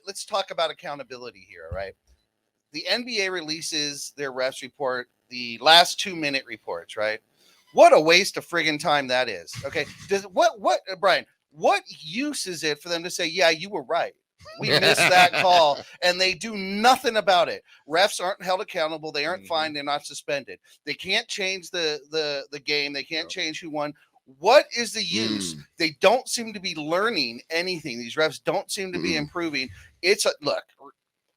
let's talk about accountability here, right? The NBA releases their refs report, the last 2 minute reports, right? What a waste of friggin' time that is. Okay. What Brian, what use is it for them to say, yeah, you were right? We missed that call, and they do nothing about it. Refs aren't held accountable. They aren't fined. They're not suspended. They can't change the game. They can't change who won. What is the use? They don't seem to be learning anything. These refs don't seem to be improving. Look,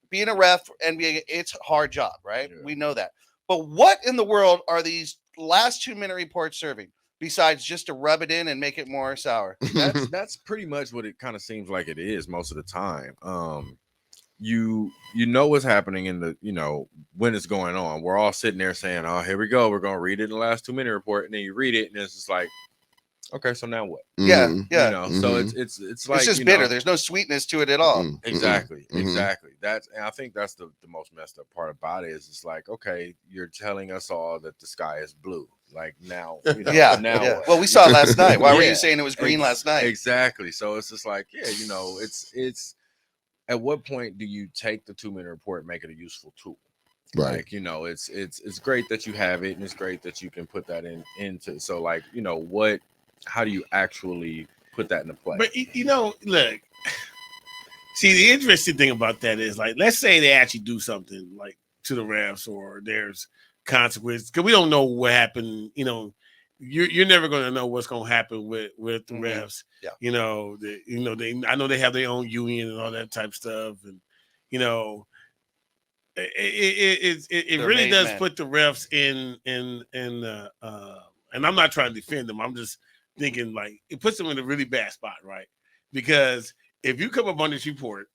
being a ref, NBA, it's a hard job, right? Yeah. We know that. But what in the world are these last 2 minute reports serving besides just to rub it in and make it more sour? That's pretty much what it kind of seems like it is most of the time. You know what's happening in the, when it's going on. We're all sitting there saying, oh, here we go. We're going to read it in the last 2 minute report. And then you read it and it's just like, okay, so now what? Yeah. So it's like it's just bitter. There's no sweetness to it at all. Exactly. I think that's the most messed up part about it is it's like, okay, you're telling us all that the sky is blue. Like now, now. Well, we saw it last night. Why were you saying it was green last night? Exactly. So it's just like, it's at what point do you take the 2 minute report and make it a useful tool? Right. Like, it's great that you have it and it's great that you can put that into. So like, how do you actually put that into play? But look, see, the interesting thing about that is like, let's say they actually do something like to the refs or there's consequences because we don't know what happened. You're never going to know what's going to happen with the refs. Yeah. I know they have their own union and all that type of stuff, and it really does put the refs in and I'm not trying to defend them. I'm just thinking like it puts them in a really bad spot, right? Because if you come up on this report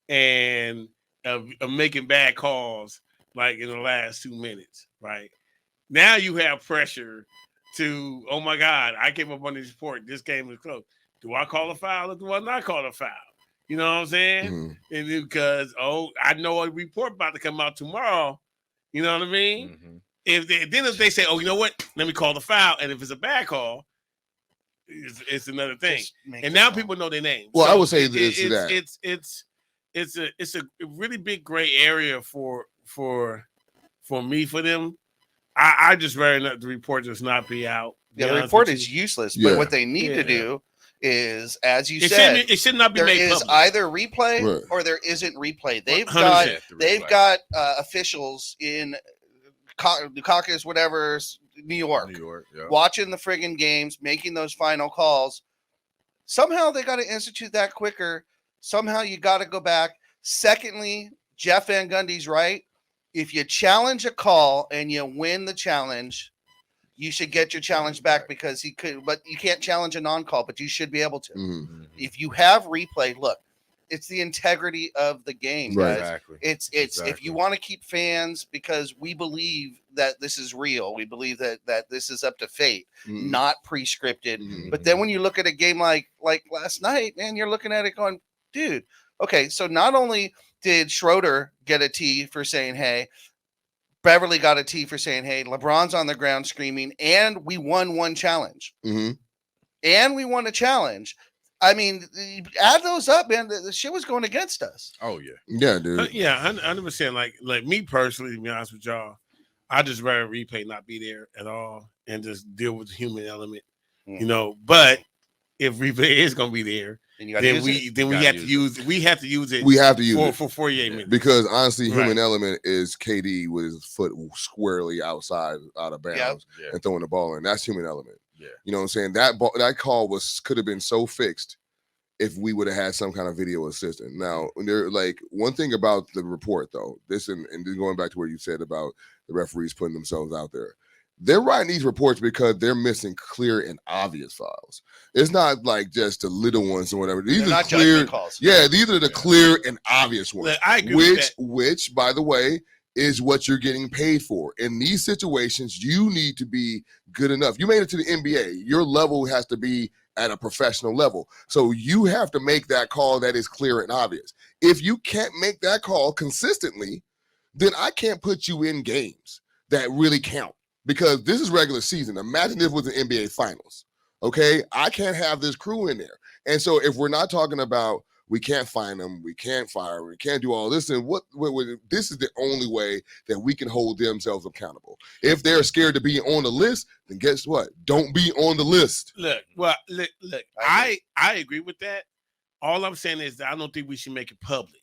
and of making bad calls like in the last 2 minutes, right? Now you have pressure to, oh my God, I came up on this report. This game is close. Do I call a foul or do I not call a foul? You know what I'm saying? And because I know a report about to come out tomorrow. You know what I mean? If they say, oh, you know what? Let me call the foul, and if it's a bad call, it's another thing. And now people know their names. Well, so I would say it's a really big gray area for them. I just rather the report just not be out. Yeah, the report is useless. But what they need to do is, as you said, it should not be there made is public. Either replay or there isn't replay. They've got officials in Dukakis, whatever, New York, watching the friggin' games, making those final calls. Somehow they got to institute that quicker. Somehow you got to go back. Secondly, Jeff Van Gundy's right. If you challenge a call and you win the challenge, you should get your challenge back because he could, but you can't challenge a non-call, but you should be able to. If you have replay, look, it's the integrity of the game, guys. Exactly. It's if you want to keep fans, because we believe that this is real. We believe that this is up to fate, not pre-scripted. But then when you look at a game like last night, man, you're looking at it going, dude, okay, so not only did Schroeder get a T for saying, hey, Beverly got a T for saying, hey, LeBron's on the ground screaming, and we won one challenge. And we won a challenge. I mean, add those up, man. The shit was going against us. Oh, yeah. Yeah, dude. Yeah, 100%. Like me personally, to be honest with y'all, I just rather replay not be there at all and just deal with the human element, But if replay is going to be there, then we have to use it for 48 minutes. Because honestly, human element is KD with his foot squarely out of bounds and throwing the ball in. That's human element. Yeah. You know what I'm saying? That call could have been so fixed if we would have had some kind of video assistant. Now, one thing about the report though, this and going back to what you said about the referees putting themselves out there. They're writing these reports because they're missing clear and obvious fouls. It's not like just the little ones or whatever. These are clear calls. Yeah, these are the clear and obvious ones. I agree with that. Which, by the way, is what you're getting paid for. In these situations, you need to be good enough. You made it to the NBA. Your level has to be at a professional level. So you have to make that call that is clear and obvious. If you can't make that call consistently, then I can't put you in games that really count. Because this is regular season. Imagine if it was an NBA Finals, okay? I can't have this crew in there. And so if we're not talking about we can't find them, we can't fire them, we can't do all this. And what this is the only way that we can hold themselves accountable. If they're scared to be on the list, then guess what? Don't be on the list. Look. I agree with that. All I'm saying is that I don't think we should make it public.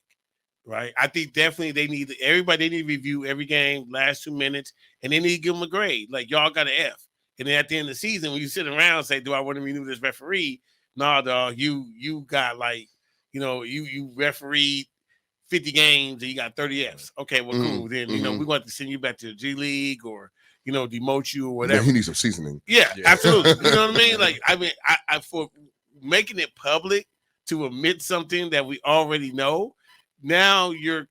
Right, I think definitely they need to review every game, last 2 minutes, and they need to give them a grade. Like y'all got an F, and then at the end of the season, when you sit around and say, "Do I want to renew this referee?" Nah, dog, you got like, you refereed 50 games and you got 30 Fs. Okay, well, cool. Then we want to send you back to the G League or demote you or whatever. Yeah, he needs some seasoning. Yeah, absolutely. You know what I mean? Like, I for making it public to admit something that we already know. Now you're,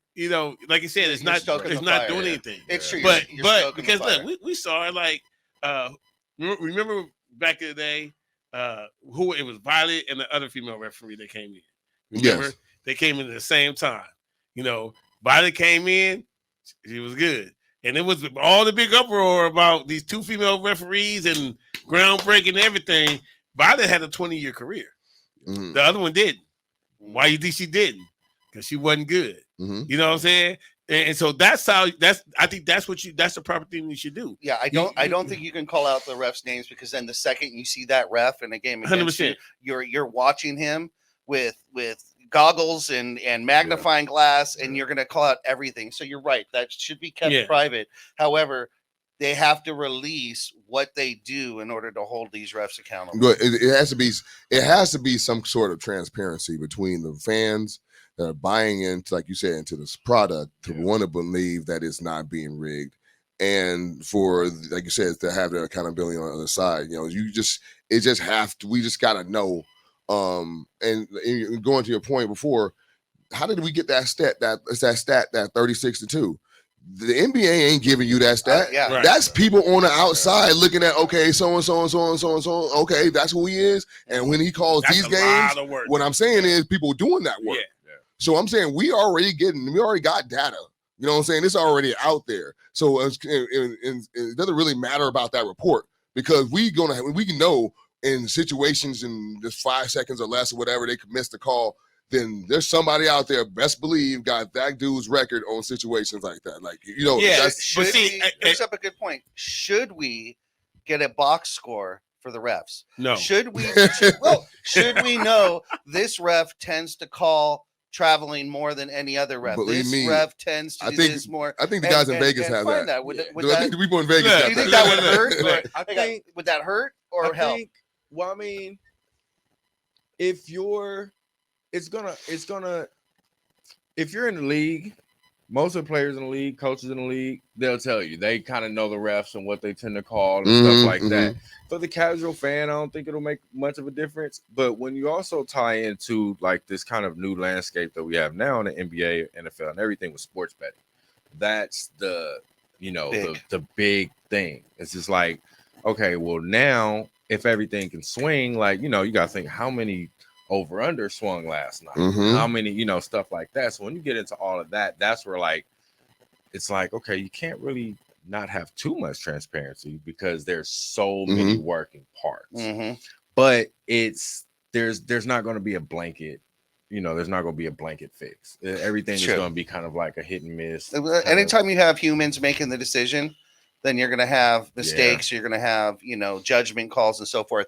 like I said, it's not doing anything. It's true, but because look, we saw it like, remember back in the day, who it was Violet and the other female referee that came in. Remember, they came in at the same time. Violet came in, she was good, and it was all the big uproar about these two female referees and groundbreaking and everything. Violet had a 20-year career. The other one didn't. Why you think she didn't? Because she wasn't good. You know what I'm saying? And so I think that's the proper thing you should do. Yeah, I don't think you can call out the refs' names, because then the second you see that ref in a game against 100%. You're watching him with goggles and magnifying glass, and you're gonna call out everything. So you're right, that should be kept private. However, they have to release what they do in order to hold these refs accountable. But it has to be some sort of transparency between the fans that are buying into, like you said, into this product, to want to believe that it's not being rigged, and for, like you said, to have the accountability on the other side. We just gotta know. And going to your point before, how did we get that stat? That 36-2. The NBA ain't giving you that stat. Right. That's people on the outside looking at, okay, so and so and so and so and so. Okay, that's who he is. And when he calls these games, what I'm saying is people doing that work. So I'm saying we already got data. You know what I'm saying? It's already out there. So it doesn't really matter about that report, because we can know in situations in just 5 seconds or less or whatever, they could miss the call. Then there's somebody out there, best believe, got that dude's record on situations like that. Like, brings up a good point. Should we get a box score for the refs? No. Should we know this ref tends to call traveling more than any other ref? Ref tends to do this more. I think the guys in Vegas have that. I think the people in Vegas do you think that would hurt? Would that hurt or help? Well, I mean, if you're in the league, most of the players in the league, coaches in the league, they'll tell you they kind of know the refs and what they tend to call and stuff like that. For the casual fan, I don't think it'll make much of a difference. But when you also tie into like this kind of new landscape that we have now in the NBA, NFL, and everything with sports betting, that's the big thing. It's just like, okay, well, now if everything can swing, like, you got to think how many over under swung last night, how many, stuff like that. So when you get into all of that, that's where like it's like, okay, you can't really not have too much transparency because there's so many working parts. But there's not going to be a blanket, there's not going to be a blanket fix. Everything is going to be kind of like a hit and miss. Anytime you have humans making the decision, then you're going to have mistakes, you're going to have, judgment calls and so forth.